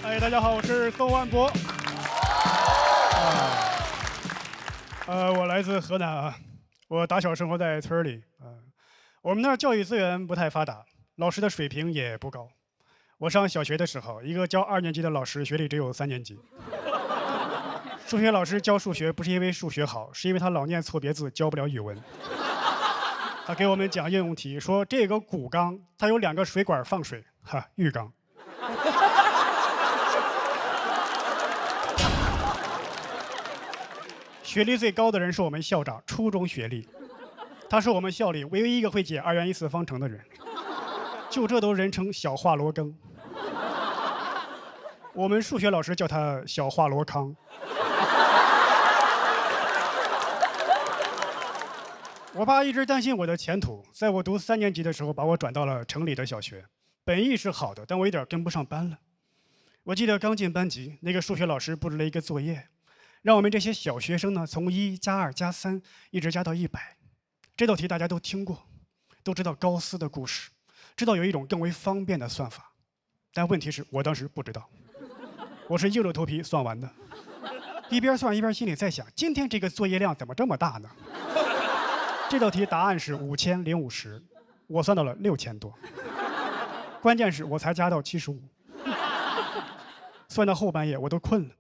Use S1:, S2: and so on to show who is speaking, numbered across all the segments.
S1: 大家好，我是宋万博。我来自河南啊，我打小生活在村里我们那儿教育资源不太发达，老师的水平也不高。我上小学的时候，一个教2年级的老师学历只有3年级。数学老师教数学不是因为数学好，是因为他老念错别字，教不了语文。他给我们讲应用题，说这个骨缸它有2个水管放水，浴缸。学历最高的人是我们校长，初中学历，他是我们校里唯一一个会解2元一次方程的人，就这都人称小华罗庚。我们数学老师叫他小华罗康。我爸一直担心我的前途，在我读3年级的时候，把我转到了城里的小学。本意是好的，但我有点跟不上班了。我记得刚进班级，那个数学老师布置了一个作业，让我们这些小学生呢，从1加2加3一直加到100。这道题大家都听过，都知道高斯的故事，知道有一种更为方便的算法。但问题是我当时不知道，我是硬着头皮算完的。一边算一边心里在想，今天这个作业量怎么这么大呢？这道题答案是5050，我算到了6000多。关键是我才加到75，算到后半夜我都困了。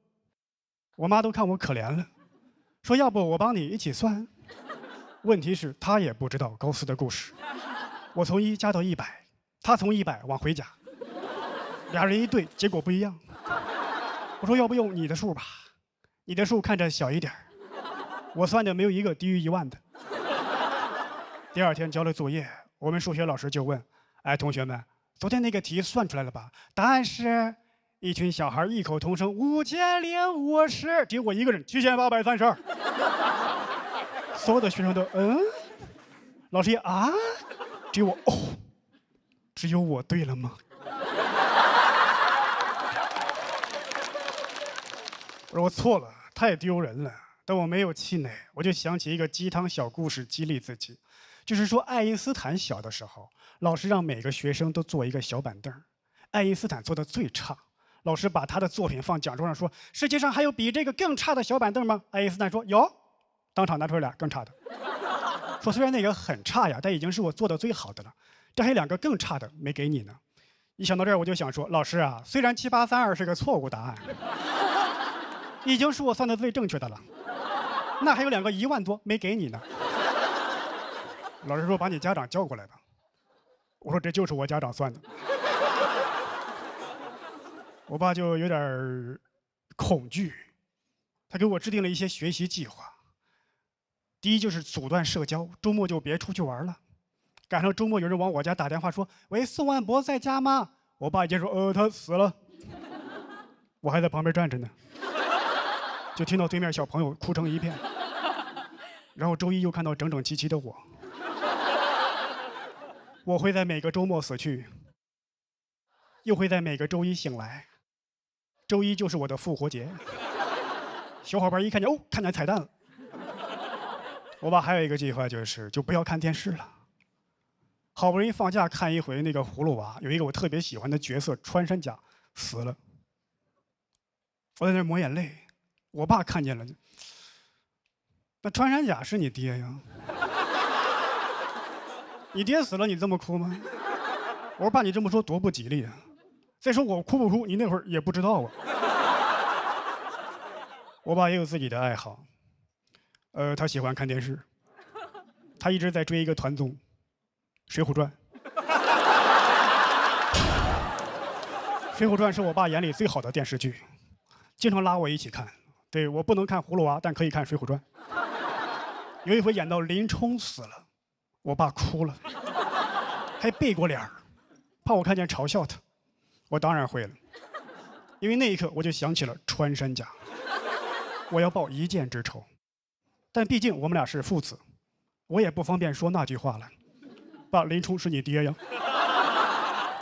S1: 我妈都看我可怜了，说要不我帮你一起算。问题是她也不知道高斯的故事。我从1加到100，她从100往回加，俩人一对，结果不一样。我说要不用你的数吧，你的数看着小一点，我算的没有一个低于1万的。第2天交了作业，我们数学老师就问：“同学们，昨天那个题算出来了吧？答案是……”一群小孩异口同声：“5050。”只有我一个人：“7832。”所有的学生都老师也只有我只有我对了吗？我说我错了，太丢人了。但我没有气馁，我就想起一个鸡汤小故事激励自己，就是说爱因斯坦小的时候，老师让每个学生都坐一个小板凳，爱因斯坦做的最差。老师把他的作品放讲桌上说：“世界上还有比这个更差的小板凳吗？”爱因斯坦说：“有。”当场拿出来俩更差的，说：“虽然那个很差呀，但已经是我做的最好的了。这还有2个更差的没给你呢。”一想到这儿，我就想说：“老师啊，虽然7832是个错误答案，已经是我算的最正确的了。那还有2个1万多没给你呢。”老师说：“把你家长叫过来吧。”我说：“这就是我家长算的。”我爸就有点恐惧，他给我制定了一些学习计划。第一就是阻断社交，周末就别出去玩了。赶上周末有人往我家打电话说：“喂，宋万博在家吗？”我爸一接说：“他死了。”我还在旁边站着呢，就听到对面小朋友哭成一片。然后周一又看到整整齐齐的我。我会在每个周末死去，又会在每个周一醒来。周一就是我的复活节。小伙伴一看见看见彩蛋了。我爸还有一个计划，就不要看电视了。好不容易放假看一回那个葫芦娃，有一个我特别喜欢的角色穿山甲死了。我在那抹眼泪，我爸看见了，那穿山甲是你爹呀？你爹死了你这么哭吗？我说爸，你这么说多不吉利啊。再说我哭不哭，你那会儿也不知道啊。我爸也有自己的爱好，他喜欢看电视，他一直在追一个团综《水浒传》。《水浒传》是我爸眼里最好的电视剧，经常拉我一起看。对，我不能看葫芦娃，但可以看《水浒传》。有一回演到林冲死了，我爸哭了，还背过脸儿，怕我看见嘲笑他。我当然会了，因为那一刻我就想起了穿山甲，我要报一箭之仇。但毕竟我们俩是父子，我也不方便说那句话了。爸，林冲是你爹呀。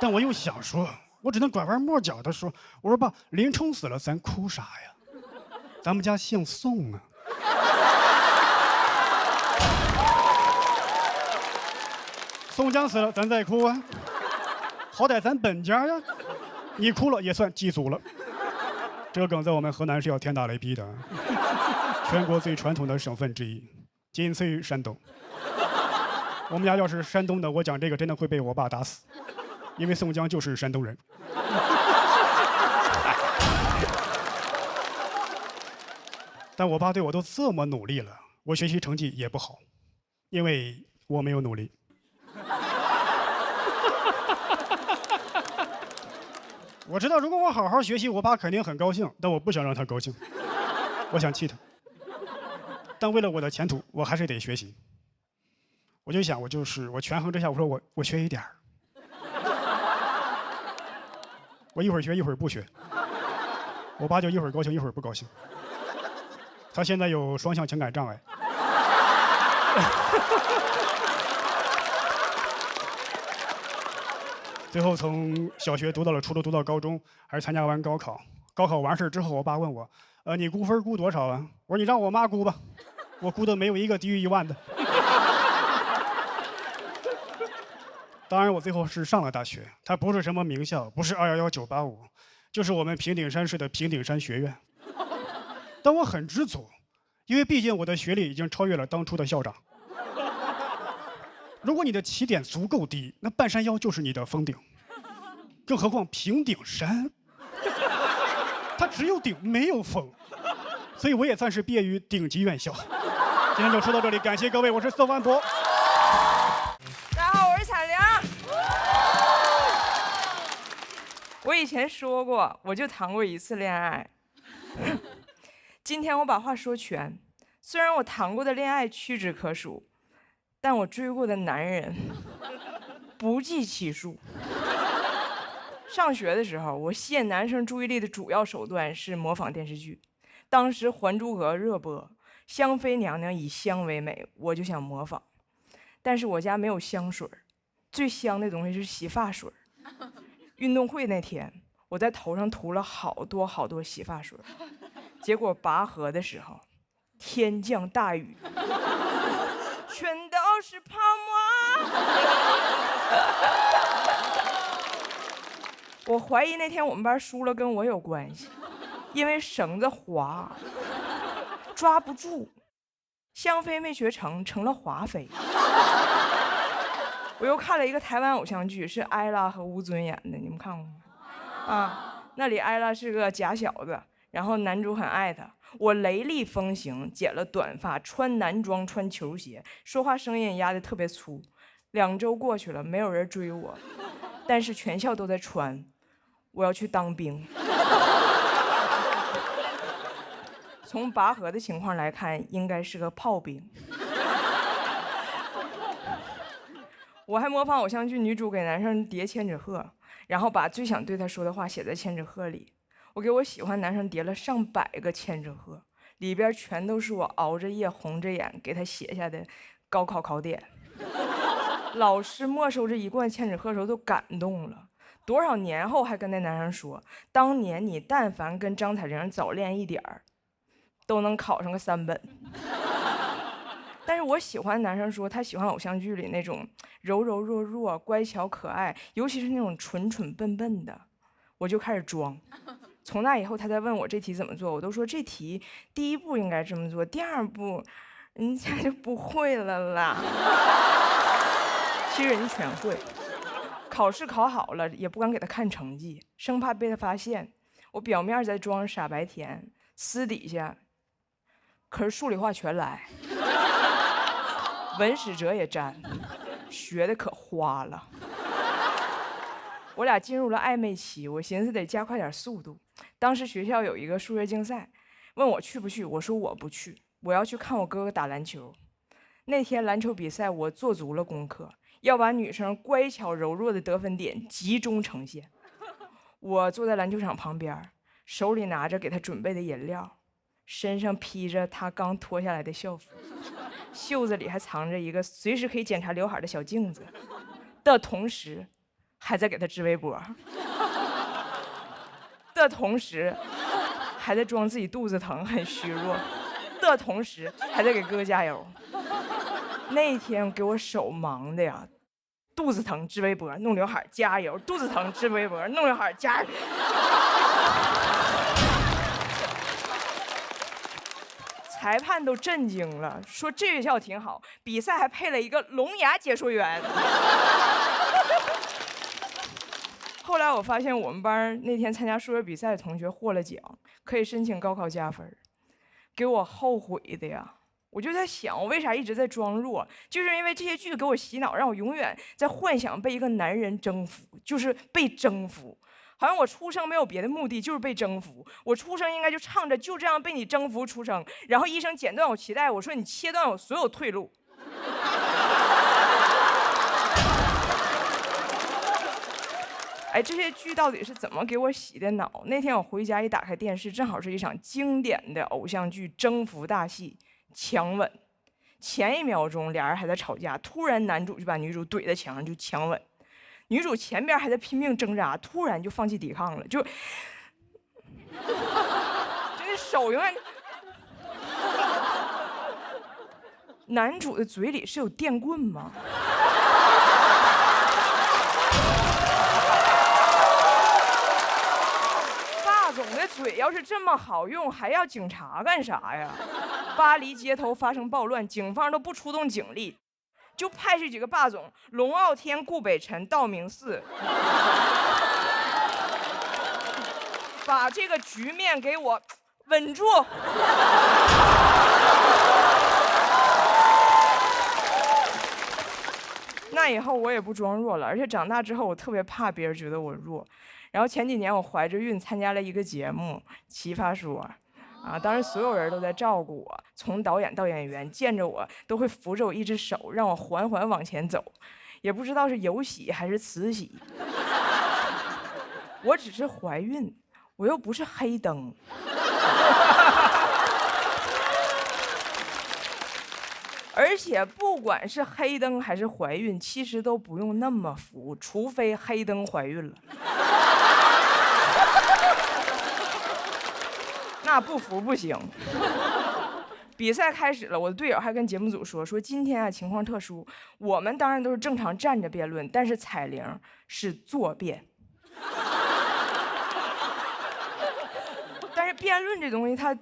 S1: 但我又想说，我只能拐弯抹角的说，我说爸，林冲死了，咱哭啥呀？咱们家姓宋啊。宋江死了，咱再哭啊。好歹咱本家呀。你哭了也算祭祖了。这个梗在我们河南是要天打雷劈的，全国最传统的省份之一，仅次于山东。我们家要是山东的，我讲这个真的会被我爸打死，因为宋江就是山东人。但我爸对我都这么努力了，我学习成绩也不好，因为我没有努力。我知道，如果我好好学习，我爸肯定很高兴，但我不想让他高兴，我想气他。但为了我的前途，我还是得学习。我就想，我权衡之下，我说我学一点儿，我一会儿学一会儿不学。我爸就一会儿高兴一会儿不高兴。他现在有双向情感障碍。最后从小学读到了初中，读到高中，还是参加完高考。高考完事之后，我爸问我，你估分估多少啊？我说你让我妈估吧，我估的没有一个低于1万的。当然，我最后是上了大学，它不是什么名校，不是211、985，就是我们平顶山市的平顶山学院。但我很知足，因为毕竟我的学历已经超越了当初的校长。如果你的起点足够低，那半山腰就是你的峰顶。更何况平顶山，它只有顶没有峰，所以我也算是毕业于顶级院校。今天就说到这里，感谢各位，我是宋万博。
S2: 大家好，我是彩玲。我以前说过，我就谈过1次恋爱。今天我把话说全，虽然我谈过的恋爱屈指可数，但我追过的男人不计其数。上学的时候，我吸引男生注意力的主要手段是模仿电视剧。当时《还珠格格》热播，香妃娘娘以香为美，我就想模仿。但是我家没有香水，最香的东西是洗发水。运动会那天，我在头上涂了好多洗发水，结果拔河的时候，天降大雨，全都是泡沫。我怀疑那天我们班输了跟我有关系，因为绳子滑，抓不住，香妃没学成，成了华妃。我又看了一个台湾偶像剧，是艾拉和吴尊演的，你们看过吗？啊，那里艾拉是个假小子，然后男主很爱她。我雷厉风行，剪了短发，穿男装，穿球鞋，说话声音压得特别粗。2周过去了，没有人追我，但是全校都在传我要去当兵。从拔河的情况来看，应该是个炮兵。我还模仿偶像剧女主给男生叠千纸鹤，然后把最想对他说的话写在千纸鹤里。我给我喜欢男生叠了上百个千纸鹤，里边全都是我熬着夜红着眼给他写下的高考考点。老师没收这1罐千纸鹤的时候都感动了，多少年后还跟那男生说，当年你但凡跟张彩玲早恋一点儿，都能考上个3本。但是我喜欢男生说他喜欢偶像剧里那种柔柔弱弱、乖巧可爱，尤其是那种蠢蠢笨笨的，我就开始装。从那以后，他在问我这题怎么做，我都说这题第1步应该这么做，第2步人家就不会了啦。其实人家全会。考试考好了也不敢给他看成绩，生怕被他发现。我表面在装傻白甜，私底下可是数理化全来。文史哲也沾，学的可花了。我俩进入了暧昧期，我寻思得加快点速度。当时学校有一个数学竞赛，问我去不去，我说我不去，我要去看我哥哥打篮球。那天篮球比赛，我做足了功课，要把女生乖巧柔弱的得分点集中呈现。我坐在篮球场旁边，手里拿着给他准备的饮料，身上披着他刚脱下来的校服，袖子里还藏着一个随时可以检查刘海的小镜子，的同时还在给他织围脖，的同时还在装自己肚子疼很虚弱，的同时还在给哥哥加油。那一天给我手忙的呀，肚子疼织围脖弄刘海加油，肚子疼织围脖弄刘海加油。裁判都震惊了，说这学校挺好，比赛还配了一个聋哑解说员。后来我发现我们班那天参加数学比赛的同学获了奖，可以申请高考加分，给我后悔的呀！我就在想，我为啥一直在装弱？就是因为这些剧给我洗脑，让我永远在幻想被一个男人征服，就是被征服。好像我出生没有别的目的，就是被征服。我出生应该就唱着就这样被你征服出生，然后医生剪断我脐带，我说你切断我所有退路。哎，这些剧到底是怎么给我洗的脑？那天我回家一打开电视，正好是一场经典的偶像剧征服大戏——强吻。前一秒钟俩人还在吵架，突然男主就把女主怼在墙上就强吻，女主前边还在拼命挣扎，突然就放弃抵抗了，就那手永远。男主的嘴里是有电棍吗？总的嘴要是这么好用，还要警察干啥呀？巴黎街头发生暴乱，警方都不出动警力，就派这几个霸总：龙傲天、顾北辰、道明寺，把这个局面给我稳住。那以后我也不装弱了，而且长大之后我特别怕别人觉得我弱。然后前几年我怀着孕参加了一个节目《奇葩说》，当时所有人都在照顾我，从导演到演员见着我都会扶着我一只手，让我缓缓往前走，也不知道是有喜还是慈禧。我只是怀孕，我又不是黑灯。而且不管是黑灯还是怀孕，其实都不用那么服，除非黑灯怀孕了。那不服不行。比赛开始了，我的队友还跟节目组说今天啊情况特殊，我们当然都是正常站着辩论，但是彩铃是坐辩。但是辩论这东西，它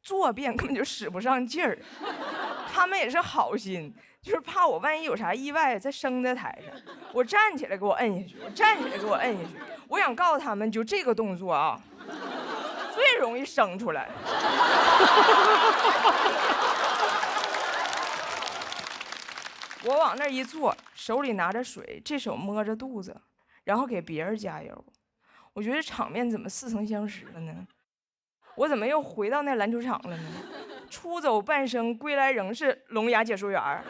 S2: 坐辩根本就使不上劲儿。他们也是好心，就是怕我万一有啥意外再生在台上，我站起来给我摁下去，我站起来给我摁下去。我想告诉他们，就这个动作啊，最容易生出来。我往那一坐，手里拿着水，这手摸着肚子，然后给别人加油。我觉得场面怎么似曾相识了呢？我怎么又回到那篮球场了呢？出走半生，归来仍是聋哑解说员。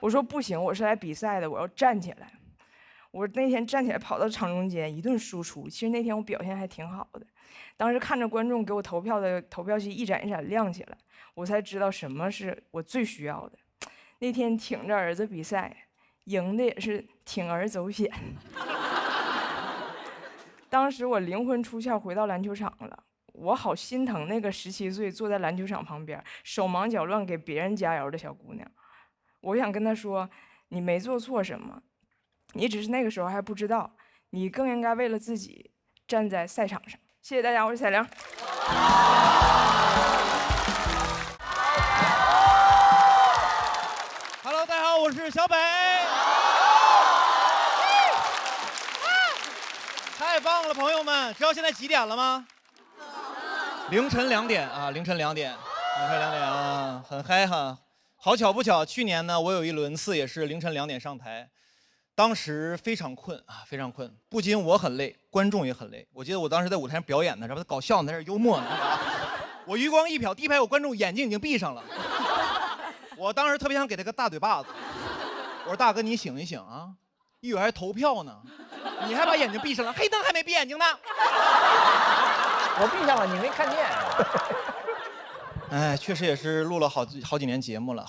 S2: 我说不行，我是来比赛的，我要站起来。我那天站起来跑到场中间一顿输出，其实那天我表现还挺好的。当时看着观众给我投票的投票机一盏一盏亮起来，我才知道什么是我最需要的。那天挺着儿子比赛，赢的也是铤而走险。当时我灵魂出窍回到篮球场了，我好心疼那个17岁坐在篮球场旁边手忙脚乱给别人加油的小姑娘。我想跟她说，你没做错什么，你只是那个时候还不知道，你更应该为了自己站在赛场上。谢谢大家，我是彩玲。
S3: Hello， 大家好，我是小北。太棒了，朋友们！知道现在几点了吗？凌晨2点啊，凌晨2点啊，很嗨哈。好巧不巧，去年呢，我有一轮次也是凌晨2点上台，当时非常困啊，非常困，不仅我很累，观众也很累。我记得我当时在舞台上表演呢，这不搞笑呢，在这幽默呢。我余光一瞟，第一排有观众眼睛已经闭上了。我当时特别想给他个大嘴巴子，我说大哥你醒一醒啊，一会儿还投票呢，你还把眼睛闭上了，黑灯还没闭眼睛呢。
S4: 我闭上了，你没看见。
S3: 哎，确实也是录了好几年节目了，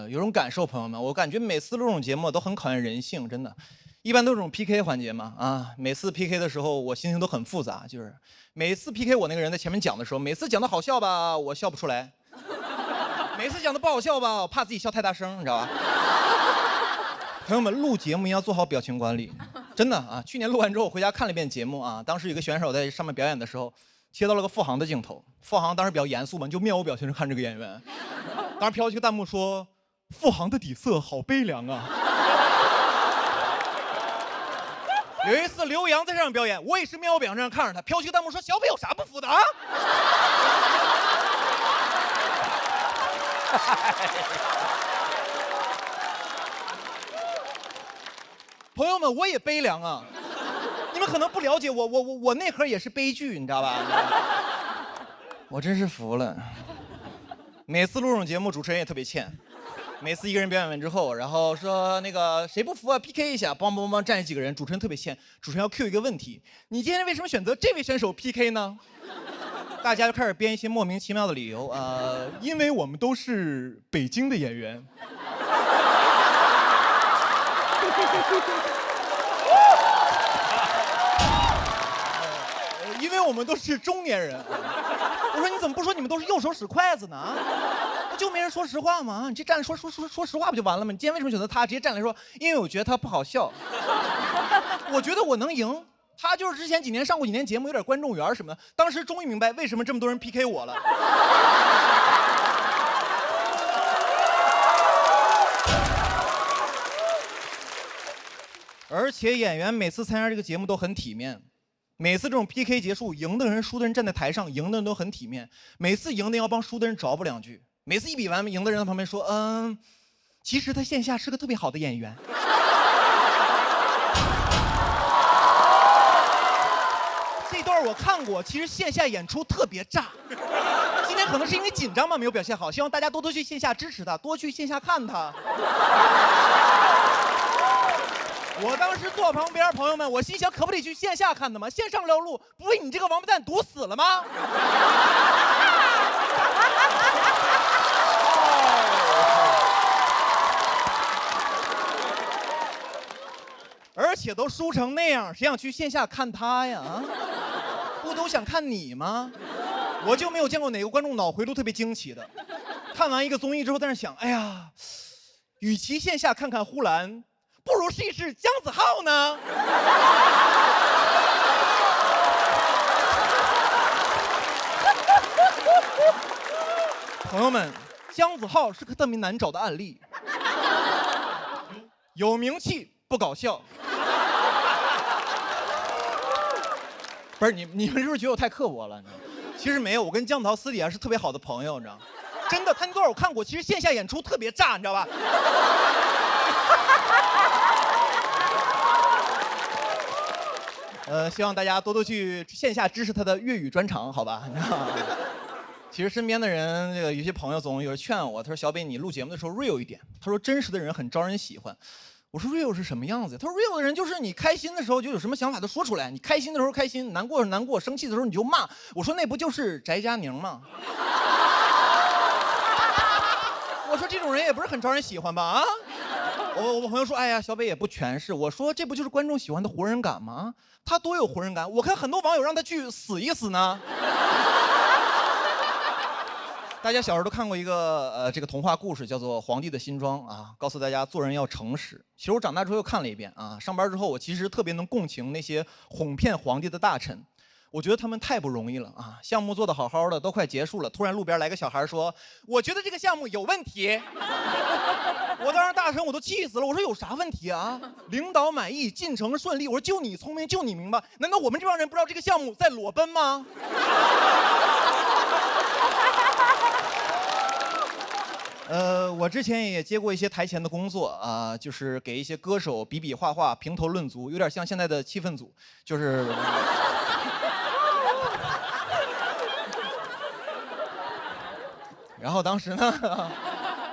S3: 有种感受，朋友们，我感觉每次录这种节目都很考验人性，真的。一般都是这种 PK 环节嘛，啊，每次 PK 的时候我心情都很复杂，就是每次 PK 我那个人在前面讲的时候，每次讲的好笑吧，我笑不出来；每次讲的不好笑吧，我怕自己笑太大声，你知道吧？朋友们，录节目一定要做好表情管理，真的啊！去年录完之后，我回家看了一遍节目啊，当时有个选手在上面表演的时候，切到了个付航的镜头，付航当时比较严肃嘛，就面无表情地看这个演员。当时飘起个弹幕说：“付航的底色好悲凉啊。”有一次刘洋在上面表演，我也是面无表情地看着他，飘起个弹幕说：“小北有啥不服的啊？”朋友们，我也悲凉啊！你们可能不了解我内核也是悲剧，你知道吧？我真是服了。每次录这种节目，主持人也特别欠。每次一个人表演完之后，然后说那个谁不服啊 ，PK 一下，梆梆梆站几个人，主持人特别欠，主持人要 Q 一个问题：你今天为什么选择这位选手 PK 呢？大家就开始编一些莫名其妙的理由，因为我们都是北京的演员。因为我们都是中年人。我说你怎么不说你们都是右手使筷子呢？不就没人说实话吗？你这站说实话不就完了吗？你今天为什么选择他？直接站来说，因为我觉得他不好笑。我觉得我能赢。他就是之前几年上过几年节目，有点观众缘什么的。当时终于明白为什么这么多人 PK 我了。而且演员每次参加这个节目都很体面，每次这种 PK 结束，赢的人、输的人站在台上，赢的人都很体面。每次赢的要帮输的人找补两句。每次一比完，赢的人在旁边说：“其实他线下是个特别好的演员。”这段我看过，其实线下演出特别炸。今天可能是因为紧张嘛，没有表现好，希望大家多多去线下支持他，多去线下看他。我当时坐旁边，朋友们，我心想，可不得去线下看的吗？线上撩路，不被你这个王八蛋堵死了吗？而且都输成那样，谁想去线下看他呀？不都想看你吗？我就没有见过哪个观众脑回路特别惊奇的。看完一个综艺之后，在那想，哎呀，与其线下看看呼兰，不如试一试姜子浩呢。朋友们，姜子浩是个特别难找的案例，有名气不搞笑。不是你们是不是觉得我太刻薄了？其实没有，我跟姜子浩私底下是特别好的朋友，你知道吗？真的，他那段我看过，其实线下演出特别炸，你知道吧？希望大家多多去线下支持他的粤语专场，好吧？其实身边的人，有些朋友总有人劝我，他说：“小北，你录节目的时候 real 一点。”他说：“真实的人很招人喜欢。”我说 real 是什么样子？他说 real 的人就是你开心的时候就有什么想法都说出来，你开心的时候开心，难过的时候难过，生气的时候你就骂。我说那不就是翟佳宁吗？我说这种人也不是很招人喜欢吧？啊？我朋友说，哎呀，小北也不全是。我说这不就是观众喜欢的活人感吗？他多有活人感，我看很多网友让他去死一死呢。大家小时候都看过一个这个童话故事，叫做《皇帝的新装》啊，告诉大家做人要诚实。其实我长大之后又看了一遍啊，上班之后我其实特别能共情那些哄骗皇帝的大臣，我觉得他们太不容易了啊！项目做得好好的，都快结束了，突然路边来个小孩说：“我觉得这个项目有问题。”我当时大臣我都气死了，我说有啥问题啊？领导满意，进程顺利。我说就你聪明，就你明白，难道我们这帮人不知道这个项目在裸奔吗？我之前也接过一些台前的工作啊，就是给一些歌手比比划划、评头论足，有点像现在的气氛组，就是。然后当时呢，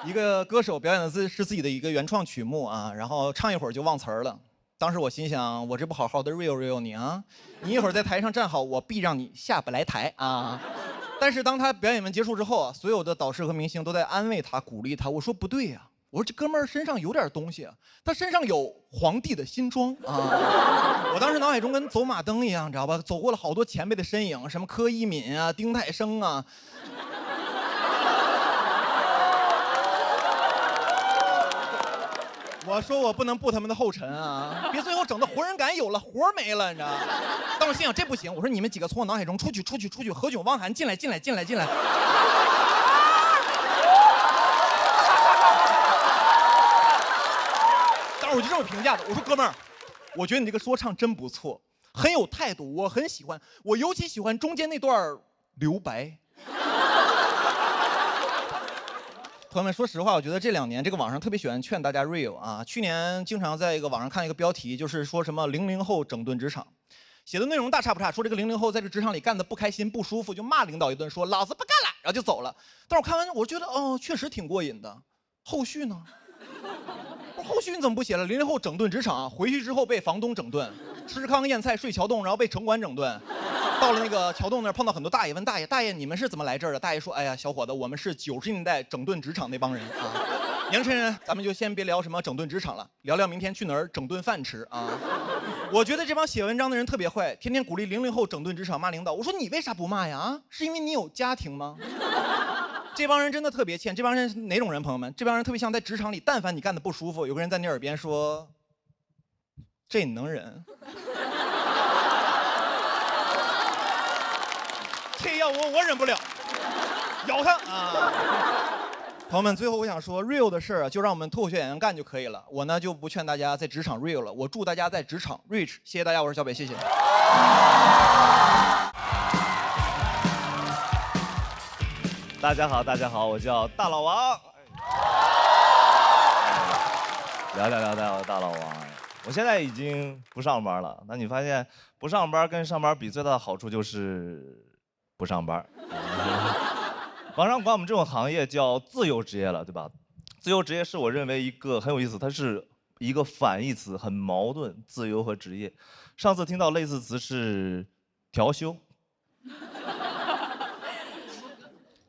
S3: 一个歌手表演的是自己的一个原创曲目啊，然后唱一会儿就忘词儿了。当时我心想，我这不好好的 real 你啊，你一会儿在台上站好，我必让你下不来台啊。但是当他表演完结束之后啊，所有的导师和明星都在安慰他、鼓励他。我说不对呀，我说这哥们儿身上有点东西啊，他身上有皇帝的新装啊。我当时脑海中跟走马灯一样，你知道吧？走过了好多前辈的身影，什么柯以敏啊、丁太升啊。我说我不能步他们的后尘啊，别最后整的活人感有了，活儿没了，你知道吗？但我心想这不行，我说你们几个从我脑海中出去，何炅、汪涵进来。当时我就这么评价的，我说哥们儿，我觉得你这个说唱真不错，很有态度，我很喜欢，我尤其喜欢中间那段留白。朋友们，说实话，我觉得这2年这个网上特别喜欢劝大家 real 啊。去年经常在一个网上看一个标题，就是说什么00后整顿职场，写的内容大差不差，说这个00后在这职场里干得不开心不舒服，就骂领导一顿，说老子不干了，然后就走了。但是我看完，我觉得确实挺过瘾的。后续呢？后续你怎么不写了？00后整顿职场，回去之后被房东整顿，吃糠咽菜睡桥洞，然后被城管整顿。到了那个桥洞那儿，碰到很多大爷，问大爷你们是怎么来这儿的？大爷说，哎呀，小伙子，我们是90年代整顿职场那帮人啊。年轻人，咱们就先别聊什么整顿职场了，聊聊明天去哪儿整顿饭吃啊。我觉得这帮写文章的人特别坏，天天鼓励00后整顿职场，骂领导。我说你为啥不骂呀？啊，是因为你有家庭吗？这帮人真的特别欠。这帮人是哪种人？朋友们，这帮人特别像在职场里，但凡你干的不舒服，有个人在你耳边说，这你能忍？这要我忍不了，咬他啊！朋友们，最后我想说 ，real 的事儿啊，就让我们脱口秀演员干就可以了。我呢就不劝大家在职场 real 了，我祝大家在职场 rich。谢谢大家，我是小北，谢谢。
S5: 大家好，我叫大老王。聊大老王。我现在已经不上班了，那你发现不上班跟上班比，最大的好处就是不上班。网上管我们这种行业叫自由职业了，对吧？自由职业是我认为一个很有意思，它是一个反义词，很矛盾，自由和职业。上次听到类似词是调休、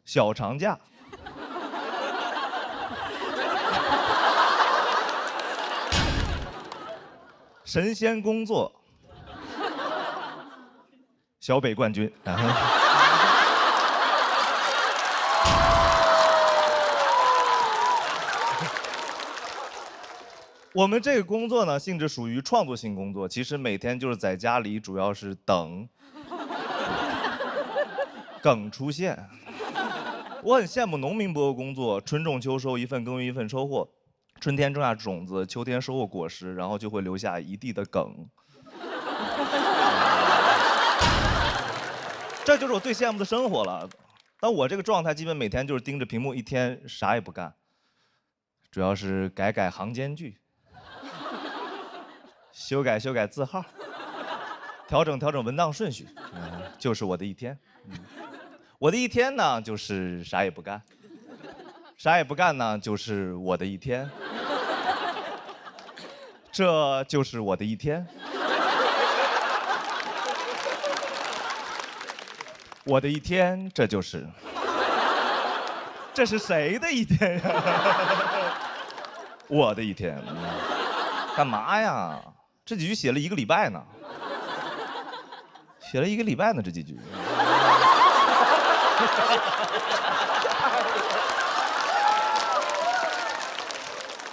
S5: 小长假。神仙工作，小北冠军。我们这个工作呢，性质属于创作性工作，其实每天就是在家里，主要是等梗出现。我很羡慕农民伯伯工作，春种秋收，一份耕耘一份收获。春天种下种子，秋天收获果实，然后就会留下一地的梗。这就是我最羡慕的生活了。但我这个状态，基本每天就是盯着屏幕，一天啥也不干，主要是改行间距，修改字号，调整文档顺序，就是我的一天。我的一天呢，就是啥也不干。啥也不干呢，就是我的一天。这就是我的一天。我的一天，这就是。这是谁的一天呀？我的一天。干嘛呀？这几句写了1个礼拜呢。写了1个礼拜呢，这几句。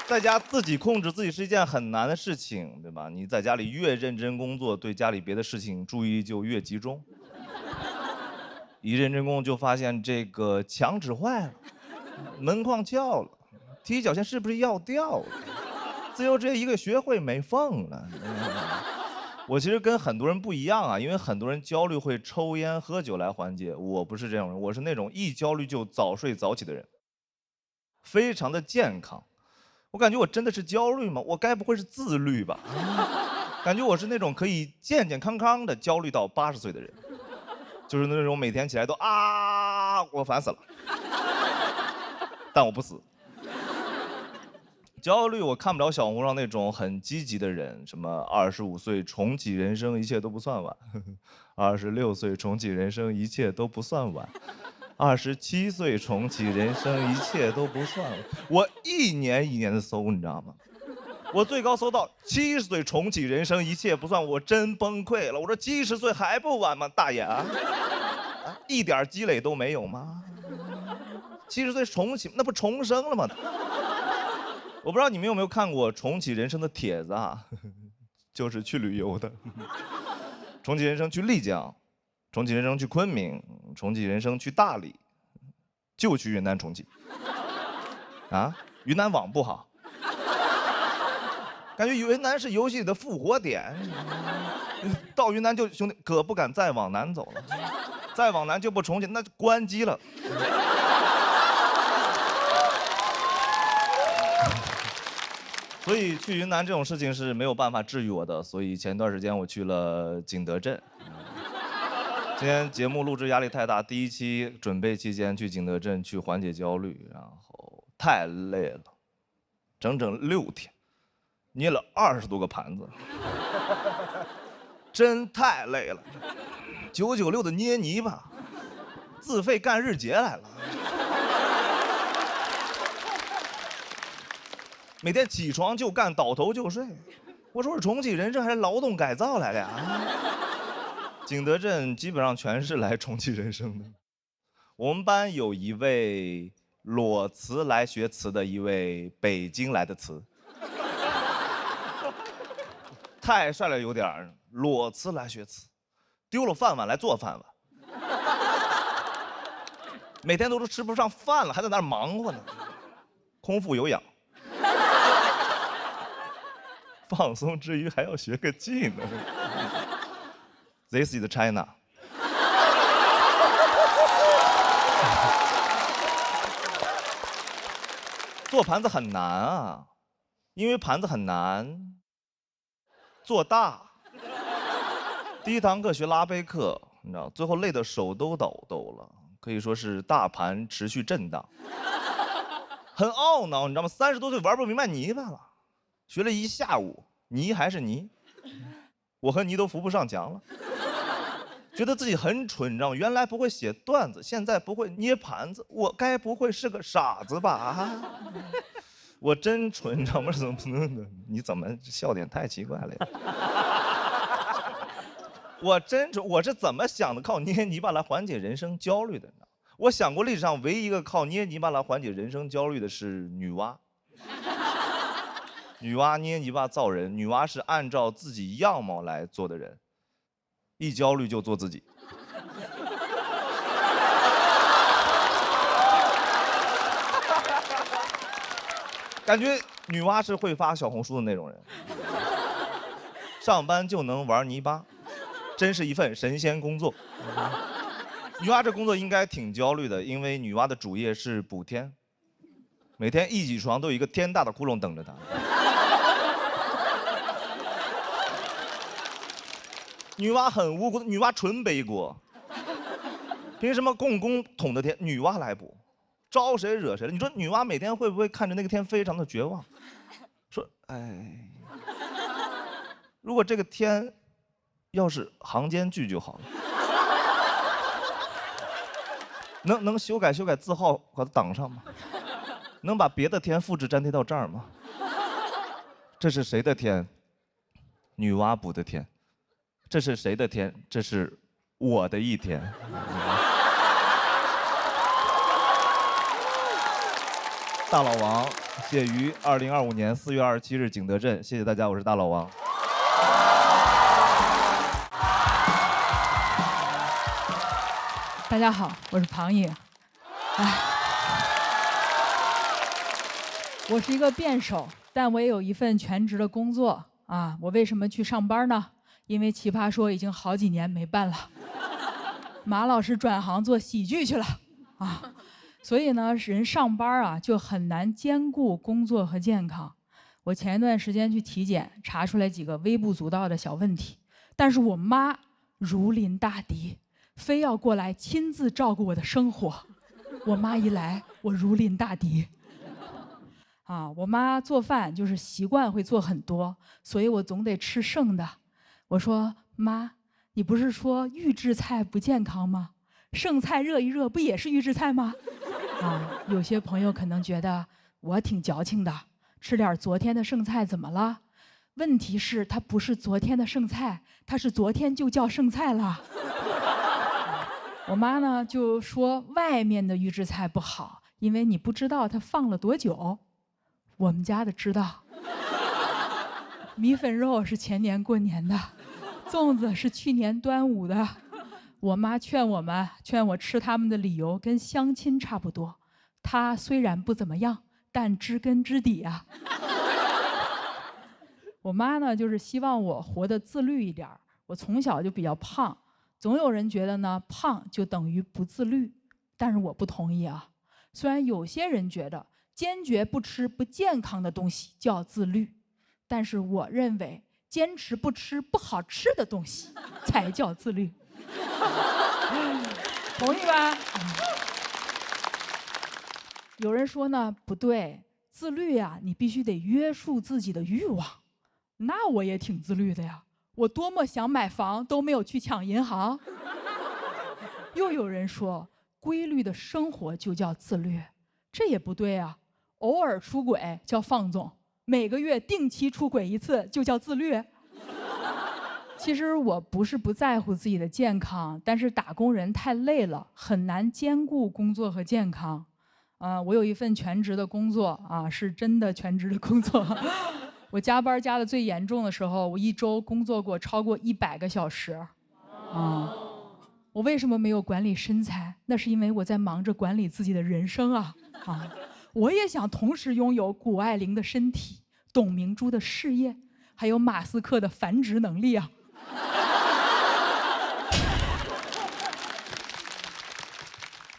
S5: 在家自己控制自己是一件很难的事情，对吧？你在家里越认真工作，对家里别的事情注意力就越集中。一认真工作就发现这个墙纸坏了，门框翘了，踢脚线是不是要掉了？自由职业一个学会没缝了。我其实跟很多人不一样啊，因为很多人焦虑会抽烟喝酒来缓解，我不是这种人，我是那种一焦虑就早睡早起的人，非常的健康。我感觉我真的是焦虑吗？我该不会是自律吧？感觉我是那种可以健健康康的焦虑到80岁的人，就是那种每天起来都我烦死了，但我不死。焦虑我看不了小红书上那种很积极的人，什么25岁重启人生，一切都不算晚；26岁重启人生，一切都不算晚。27岁重启人生，一切都不算晚。我一年一年的搜，你知道吗？我最高搜到70岁重启人生，一切不算，我真崩溃了。我说70岁还不晚吗，大爷啊？一点积累都没有吗？70岁重启，那不重生了吗？我不知道你们有没有看过重启人生的帖子啊，就是去旅游的。重启人生去丽江，重启人生去昆明，重启人生去大理，就去云南重启。啊，云南网不好，感觉云南是游戏里的复活点。到云南就兄弟可不敢再往南走了，再往南就不重启，那就关机了。所以去云南这种事情是没有办法治愈我的，所以前段时间我去了景德镇。今天节目录制压力太大，第一期准备期间去景德镇去缓解焦虑，然后太累了，整整6天，捏了20多个盘子，真太累了。996的捏泥巴，自费干日结来了。每天起床就干，倒头就睡。我说是重启人生还是劳动改造来的呀？景德镇基本上全是来重启人生的。我们班有一位裸辞来学词的一位北京来的词，太帅了有点儿。裸辞来学词，丢了饭碗来做饭碗，每天都是吃不上饭了，还在那儿忙活呢，空腹有氧。放松之余还要学个技能。This is China。做盘子很难啊，因为盘子很难做大。第一堂课学拉杯课，你知道，最后累得手都抖了，可以说是大盘持续震荡，很懊恼，你知道吗？30多岁玩不明白泥巴了。学了一下午，泥还是泥，我和泥都扶不上墙了，觉得自己很蠢，你知道吗？原来不会写段子，现在不会捏盘子，我该不会是个傻子吧？啊，我真蠢，你知道吗？怎么能的？你怎么笑点太奇怪了呀？我真蠢，我是怎么想的？靠捏泥巴来缓解人生焦虑的？我想过历史上唯一一个靠捏泥巴来缓解人生焦虑的是女娲。女娲捏泥巴造人，女娲是按照自己样貌来做的人，一焦虑就做自己。感觉女娲是会发小红书的那种人，上班就能玩泥巴，真是一份神仙工作。女娲这工作应该挺焦虑的，因为女娲的主业是补天，每天一起床都有一个天大的窟窿等着她。女娲很无辜，女娲纯背锅。凭什么共工统的天女娲来补？招谁惹谁了？你说女娲每天会不会看着那个天非常的绝望？说，哎，如果这个天要是行间距就好了，能修改字号把它挡上吗？能把别的天复制粘贴到这儿吗？这是谁的天？女娲补的天。这是谁的天？这是我的一天。大老王写于2025年4月27日景德镇，谢谢大家，我是大老王。
S6: 大家好，我是庞颖。我是一个辩手，但我也有一份全职的工作啊。我为什么去上班呢？因为奇葩说已经好几年没办了，马老师转行做喜剧去了啊，所以呢，人上班啊就很难兼顾工作和健康。我前一段时间去体检，查出来几个微不足道的小问题，但是我妈如临大敌，非要过来亲自照顾我的生活。我妈一来，我如临大敌。啊，我妈做饭就是习惯会做很多，所以我总得吃剩的。我说妈，你不是说预制菜不健康吗？剩菜热一热不也是预制菜吗？啊，有些朋友可能觉得我挺矫情的，吃点昨天的剩菜怎么了？问题是它不是昨天的剩菜，它是昨天就叫剩菜了。我妈呢就说外面的预制菜不好，因为你不知道它放了多久。我们家的知道。米粉肉是前年过年的，粽子是去年端午的。我妈劝我吃他们的理由跟相亲差不多，他虽然不怎么样，但知根知底啊。我妈呢，就是希望我活得自律一点儿。我从小就比较胖，总有人觉得呢，胖就等于不自律，但是我不同意啊。虽然有些人觉得坚决不吃不健康的东西叫自律，但是我认为坚持不吃不好吃的东西才叫自律。同意吧？有人说呢，不对，自律啊，你必须得约束自己的欲望。那我也挺自律的呀，我多么想买房都没有去抢银行。又有人说，规律的生活就叫自律，这也不对啊。偶尔出轨叫放纵，每个月定期出轨一次就叫自律。其实我不是不在乎自己的健康，但是打工人太累了，很难兼顾工作和健康。我有一份全职的工作啊，是真的全职的工作。我加班加的最严重的时候，我一周工作过超过100个小时。我为什么没有管理身材？那是因为我在忙着管理自己的人生啊！我也想同时拥有谷爱凌的身体、董明珠的事业，还有马斯克的繁殖能力啊！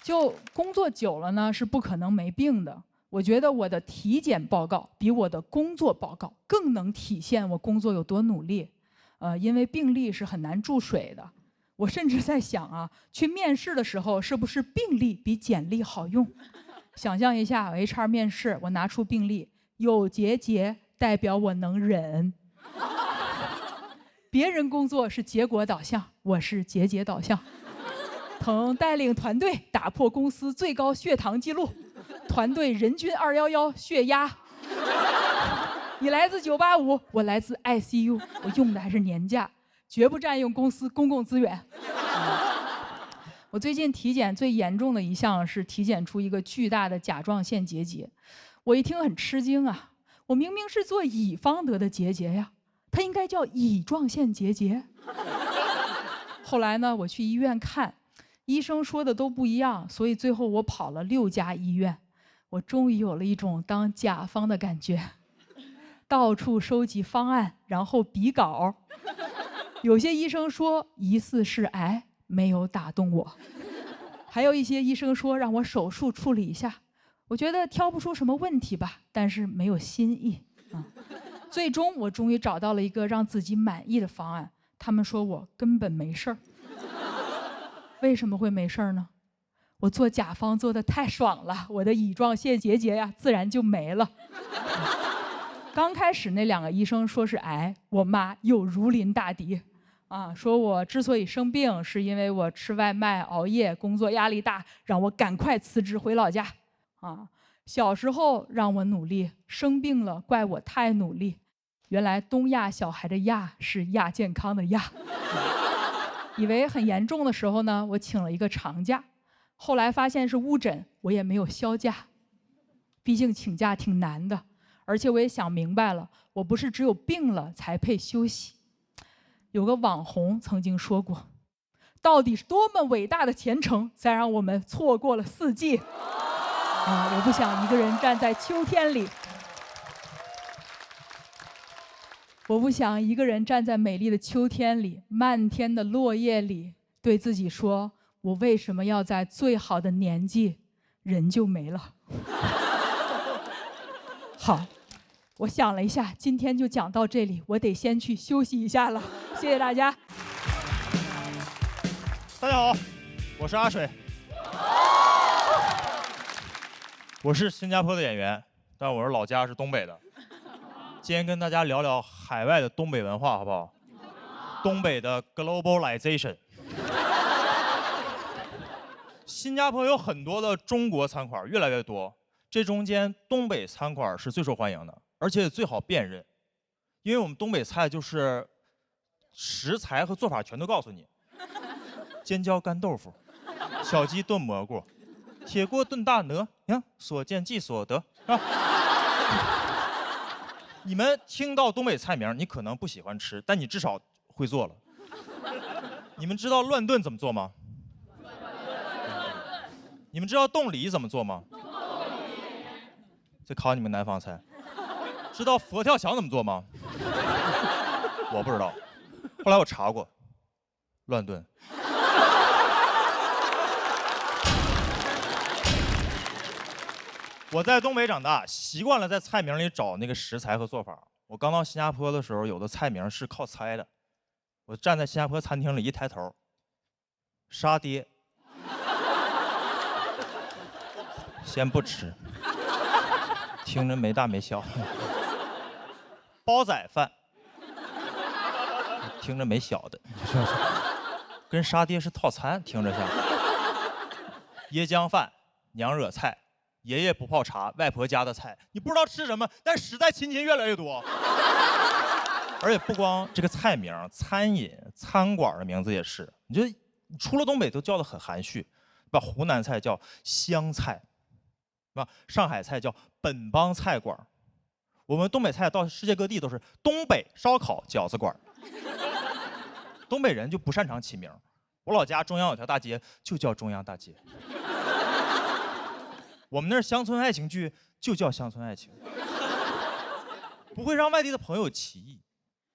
S6: 就工作久了呢，是不可能没病的。我觉得我的体检报告比我的工作报告更能体现我工作有多努力。因为病历是很难注水的。我甚至在想啊，去面试的时候是不是病历比简历好用？想象一下 ，HR 面试，我拿出病历，有结节代表我能忍。别人工作是结果导向，我是节节导向。曾带领团队打破公司最高血糖记录，团队人均211血压。你来自985，我来自 ICU， 我用的还是年假，绝不占用公司公共资源。我最近体检最严重的一项是体检出一个巨大的甲状腺结节，我一听很吃惊啊，我明明是做乙方得的结节呀，它应该叫乙状腺结节。后来呢，我去医院看，医生说的都不一样，所以最后我跑了6家医院，我终于有了一种当甲方的感觉。到处收集方案，然后比稿。有些医生说疑似是癌，没有打动我；还有一些医生说让我手术处理一下，我觉得挑不出什么问题吧，但是没有新意。最终我终于找到了一个让自己满意的方案，他们说我根本没事儿。为什么会没事儿呢？我做甲方做得太爽了，我的乙状腺结节呀，自然就没了。刚开始那2个医生说是癌，我妈又如临大敌，说我之所以生病，是因为我吃外卖、熬夜、工作压力大，让我赶快辞职回老家。小时候让我努力，生病了怪我太努力。原来东亚小孩的亚是亚健康的亚。以为很严重的时候呢，我请了一个长假，后来发现是误诊，我也没有销假。毕竟请假挺难的。而且我也想明白了，我不是只有病了才配休息。有个网红曾经说过，到底是多么伟大的前程，才让我们错过了4季？我不想一个人站在秋天里，我不想一个人站在美丽的秋天里，漫天的落叶里，对自己说，我为什么要在最好的年纪，人就没了？好。我想了一下，今天就讲到这里，我得先去休息一下了。谢谢大家。
S7: 大家好，我是阿水，我是新加坡的演员，但我是老家是东北的。今天跟大家聊聊海外的东北文化，好不好？东北的 globalization。新加坡有很多的中国餐馆，越来越多。这中间东北餐馆是最受欢迎的。而且最好辨认，因为我们东北菜就是食材和做法全都告诉你：尖椒干豆腐、小鸡炖蘑菇、铁锅炖大鹅，所见即所得啊。你们听到东北菜名，你可能不喜欢吃，但你至少会做了。你们知道乱炖怎么做吗？你们知道冻梨怎么做吗？这考你们南方菜。知道佛跳墙怎么做吗？我不知道，后来我查过，乱炖。我在东北长大，习惯了在菜名里找那个食材和做法。我刚到新加坡的时候，有的菜名是靠猜的。我站在新加坡餐厅里一抬头，沙爹，先不吃，听着没大没小。煲仔饭，听着没小的，跟沙爹是套餐，听着像。椰浆饭，娘惹菜。爷爷不泡茶，外婆家的菜，你不知道吃什么，但实在亲戚越来越多。而且不光这个菜名，餐饮餐馆的名字也是，你觉得出了东北都叫得很含蓄，把湖南菜叫湘菜，是吧？上海菜叫本帮菜馆，我们东北菜到世界各地都是东北烧烤饺子馆。东北人就不擅长起名，我老家中央有条大街就叫中央大街。我们那儿乡村爱情剧就叫乡村爱情，不会让外地的朋友起疑，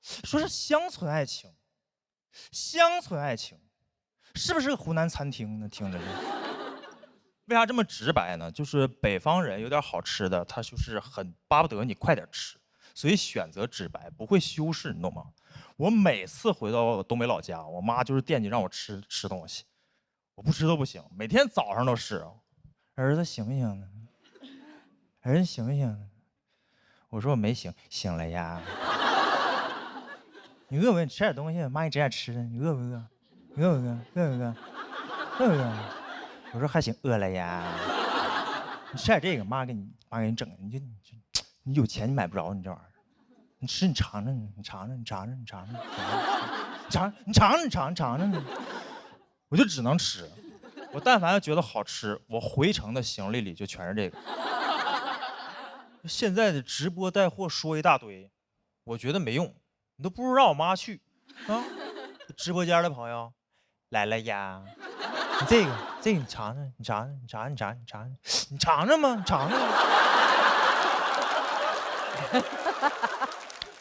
S7: 说是乡村爱情，乡村爱情，是不是个湖南餐厅呢？听着是。为啥这么直白呢？就是北方人有点好吃的，他就是很巴不得你快点吃，所以选择直白，不会修饰，你懂吗？我每次回到东北老家，我妈就是惦记让我吃东西，我不吃都不行，每天早上都是。儿子醒不醒呢？儿子醒不醒呢？我说我没醒，醒了呀。你饿不饿？你吃点东西，妈给你整点吃的。你饿不饿？你饿不饿？饿不饿？饿不饿？我说还行，饿了呀。你吃点这个，妈给你整。你有钱你买不着你这玩意儿。你吃你尝尝，你尝尝。我就只能吃。我但凡要觉得好吃，我回程的行李里就全是这个。现在的直播带货说一大堆，我觉得没用，你都不如让我妈去啊。直播间的朋友来了呀，这个你尝尝，你尝吗？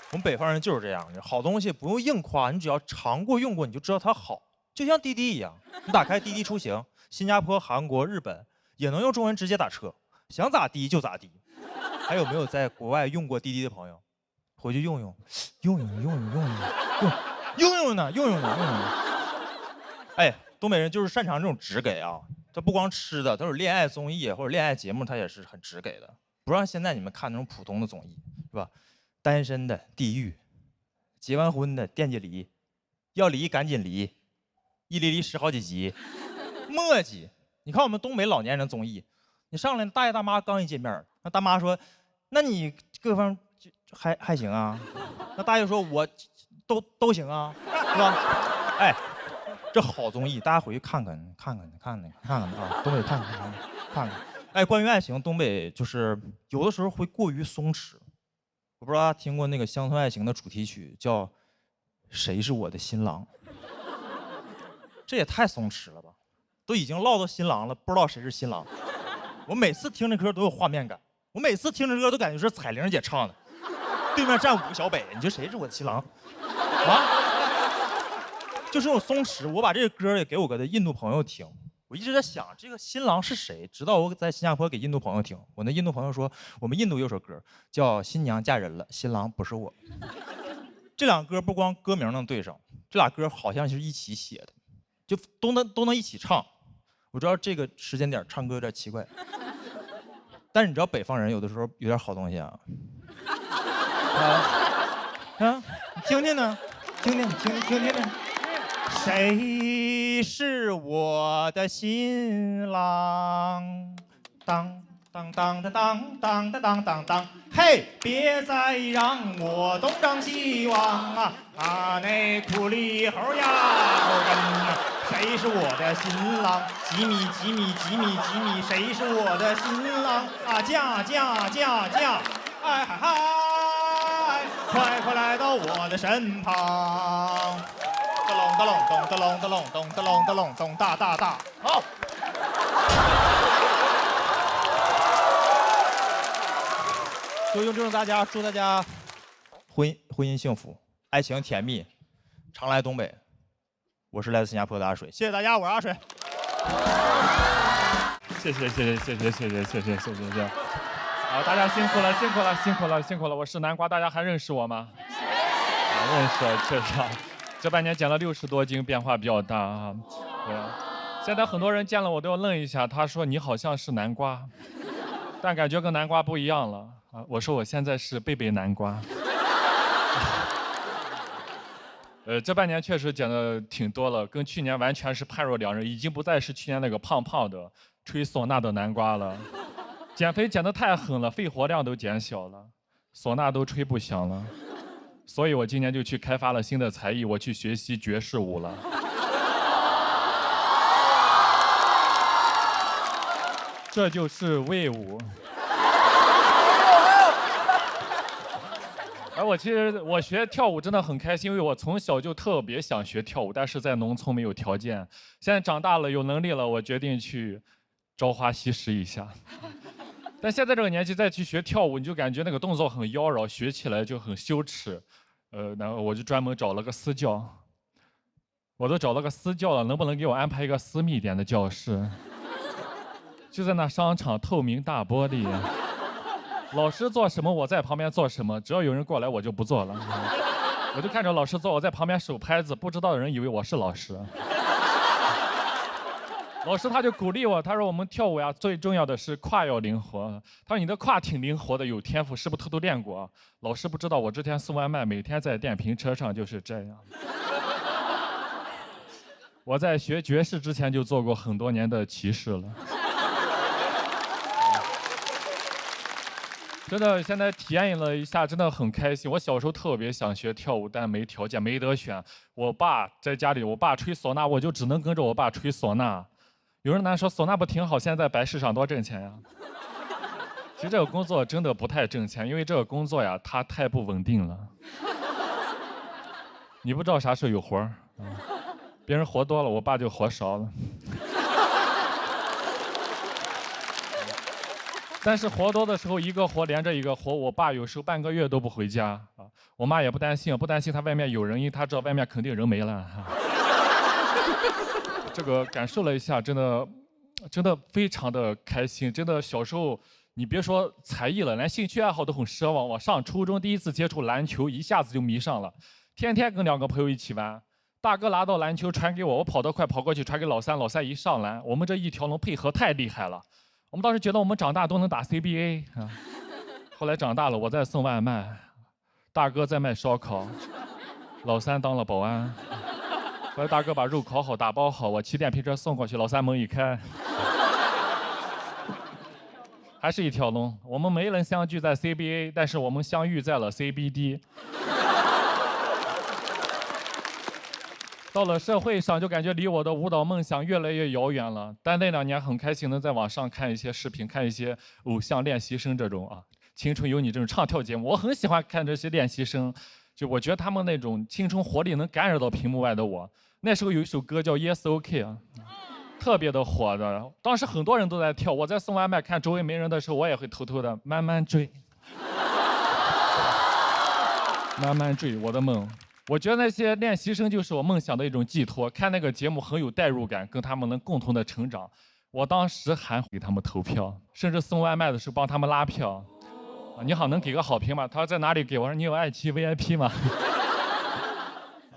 S7: 我们北方人就是这样，好东西不用硬夸，你只要尝过用过，你就知道它好，就像滴滴一样，你打开滴滴出行。新加坡、韩国、日本也能用中文直接打车，想咋滴就咋滴。还有没有在国外用过滴滴的朋友？回去用呢。哎，东北人就是擅长这种直给啊，他不光吃的，都是恋爱综艺或者恋爱节目，他也是很直给的。不让现在你们看那种普通的综艺，是吧？单身的地狱，结完婚的惦记离，要离赶紧离，一离10好几集。磨叽，你看我们东北老年人综艺，你上来大爷大妈刚一见面，那大妈说：“那你各方还行啊？”那大爷说：“我都行啊，是吧？”哎，这好综艺，大家回去看看啊，东北看看。哎，关于爱情，东北就是有的时候会过于松弛。我不知道大家听过那个乡村爱情的主题曲叫《谁是我的新郎》，这也太松弛了吧！都已经唠到新郎了，不知道谁是新郎。我每次听这歌都有画面感，我每次听这歌都感觉是彩玲姐唱的。对面站5个小北，你说谁是我的新郎？啊？就是这种松弛。我把这个歌也给我的印度朋友听，我一直在想这个新郎是谁，直到我在新加坡给印度朋友听，我那印度朋友说我们印度有首歌叫《新娘嫁人了，新郎不是我》。这两歌不光歌名能对上，这俩歌好像是一起写的，就都能一起唱。我知道这个时间点唱歌有点奇怪，但是你知道北方人有的时候有点好东西啊。你听听呢，听。谁是我的新郎？当当当当当当当当当，嘿，别再让我东张西望啊！啊，那苦里猴呀猴人呐，谁是我的新郎？几米，谁是我的新郎？啊，嫁！哎哈哈！快快来到我的身旁。咚咚隆咚咚隆咚隆咚咚隆咚隆咚大大大。好。就用这种祝大家婚姻幸福，爱情甜蜜，常来东北。我是来自新加坡的阿水，谢谢大家，我是阿水。
S8: 谢谢。好，大家辛苦了。我是南瓜，大家还认识我吗？认识，确实。这半年减了60多斤，变化比较大啊。对。现在很多人见了我都要愣一下，他说你好像是南瓜，但感觉跟南瓜不一样了啊。我说我现在是贝贝南瓜。这半年确实减的挺多了，跟去年完全是判若两人，已经不再是去年那个胖胖的吹唢呐的南瓜了。减肥减得太狠了，肺活量都减小了，唢呐都吹不响了。所以我今年就去开发了新的才艺，我去学习爵士舞了。这就是魏武。而我学跳舞真的很开心，因为我从小就特别想学跳舞，但是在农村没有条件。现在长大了有能力了，我决定去朝花夕拾一下。但现在这个年纪再去学跳舞，你就感觉那个动作很妖娆，学起来就很羞耻。然后我就专门找了个私教，我都找了个私教了，能不能给我安排一个私密一点的教室？就在那商场透明大玻璃，老师做什么我在旁边做什么，只要有人过来我就不做了。我就看着老师做，我在旁边手拍子，不知道的人以为我是老师。老师他就鼓励我，他说我们跳舞呀，最重要的是胯要灵活。他说你的胯挺灵活的，有天赋，是不是偷偷练过？老师不知道，我之前送外卖，每天在电瓶车上就是这样。我在学爵士之前就做过很多年的骑士了。真的，现在体验了一下，真的很开心。我小时候特别想学跳舞，但没条件，没得选。我爸在家里，我爸吹唢呐，我就只能跟着我爸吹唢呐。有人拿说唢呐不挺好，现在白市上多挣钱呀。其实这个工作真的不太挣钱，因为这个工作呀，它太不稳定了。你不知道啥时候有活儿，别人活多了，我爸就活少了。但是活多的时候，一个活连着一个活，我爸有时候半个月都不回家啊，我妈也不担心他外面有人，因为他知道外面肯定人没了。这个感受了一下，真的非常的开心。真的小时候，你别说才艺了，连兴趣爱好都很奢望。我上初中第一次接触篮球，一下子就迷上了，天天跟2个朋友一起玩。大哥拿到篮球传给我，我跑得快，跑过去传给老三，老三一上篮，我们这一条龙配合太厉害了。我们当时觉得我们长大都能打 CBA 啊。后来长大了，我在送外卖，大哥在卖烧烤，老三当了保安。后来大哥把肉烤好打包好，我骑电瓶车送过去，老三门一开，还是一条龙。我们没能相聚在 CBA， 但是我们相遇在了 CBD。到了社会上，就感觉离我的舞蹈梦想越来越遥远了。但那2年很开心，能在网上看一些视频，看一些偶像练习生这种啊，青春有你这种唱跳节目，我很喜欢看这些练习生。就我觉得他们那种青春活力能感染到屏幕外的我。那时候有一首歌叫 Yes OK 啊，特别的火的，当时很多人都在跳。我在送外卖看周围没人的时候，我也会偷偷的慢慢追，慢慢追我的梦。我觉得那些练习生就是我梦想的一种寄托，看那个节目很有代入感，跟他们能共同的成长。我当时还给他们投票，甚至送外卖的时候帮他们拉票。你好，能给个好评吗？他说在哪里给？我说你有爱奇艺 VIP 吗？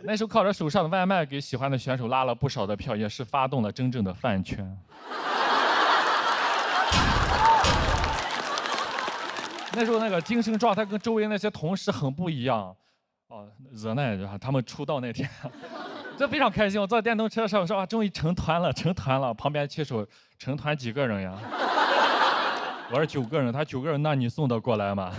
S8: 那时候靠着手上的外卖给喜欢的选手拉了不少的票，也是发动了真正的饭圈。那时候那个精神状态跟周围那些同事很不一样。哦，热奈他们出道那天，这非常开心。我坐电动车上，我说啊，终于成团了，成团了。旁边骑手，成团几个人呀？我说9个人，他9个人，那你送得过来吗？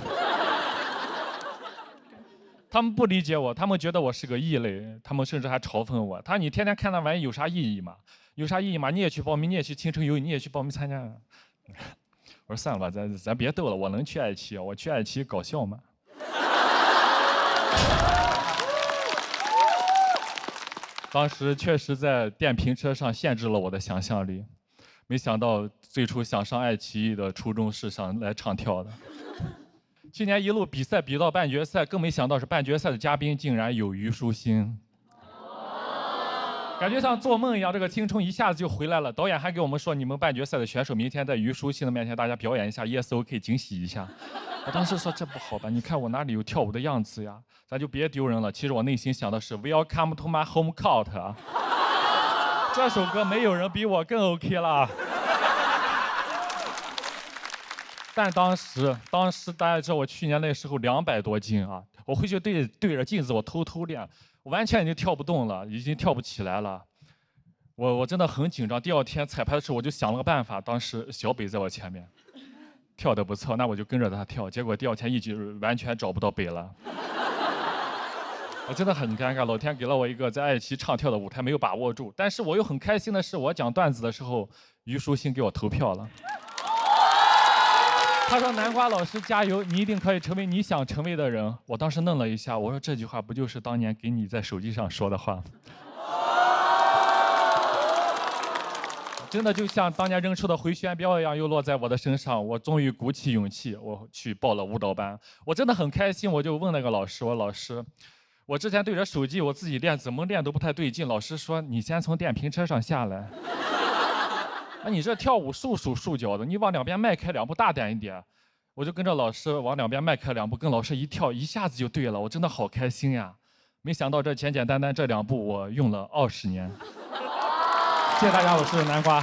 S8: 他们不理解我，他们觉得我是个异类，他们甚至还嘲讽我。他说你天天看那玩意有啥意义吗？有啥意义吗？你也去报名，你也去青春有，你也去报名参加。我说算了吧，咱别斗了，我能去爱奇艺，我去爱奇艺搞笑吗？当时确实在电瓶车上限制了我的想象力，没想到最初想上爱奇艺的初衷是想来唱跳的。去年一路比赛比到半决赛，更没想到是半决赛的嘉宾竟然有虞书欣。感觉像做梦一样，这个青春一下子就回来了。导演还给我们说，你们半决赛的选手明天在虞书欣的面前，大家表演一下 Yes OK 惊喜一下。我当时说这不好吧？你看我哪里有跳舞的样子呀？咱就别丢人了。其实我内心想的是 Welcome to my home court 啊，这首歌没有人比我更 OK 了。但当时大家知道我去年那时候200多斤啊，我回去对着镜子我偷偷练。我完全已经跳不动了，已经跳不起来了。我真的很紧张。第二天彩排的时候，我就想了个办法。当时小北在我前面，跳得不错，那我就跟着他跳。结果第二天一直完全找不到北了。我真的很尴尬，老天给了我一个在爱奇艺唱跳的舞台，没有把握住。但是我又很开心的是，我讲段子的时候，虞书欣给我投票了。他说：“南瓜老师加油，你一定可以成为你想成为的人。”我当时愣了一下，我说：“这句话不就是当年给你在手机上说的话？”真的就像当年扔出的回旋镖一样，又落在我的身上。我终于鼓起勇气，我去报了舞蹈班。我真的很开心，我就问那个老师：“我老师，我之前对着手机我自己练，怎么练都不太对劲。”老师说：“你先从电瓶车上下来。”你这跳舞束脚的，你往两边迈开2步，大胆一点。我就跟着老师往两边迈开2步，跟老师一跳，一下子就对了。我真的好开心呀！没想到这简简单单这2步，我用了20年。谢谢大家，我是南瓜。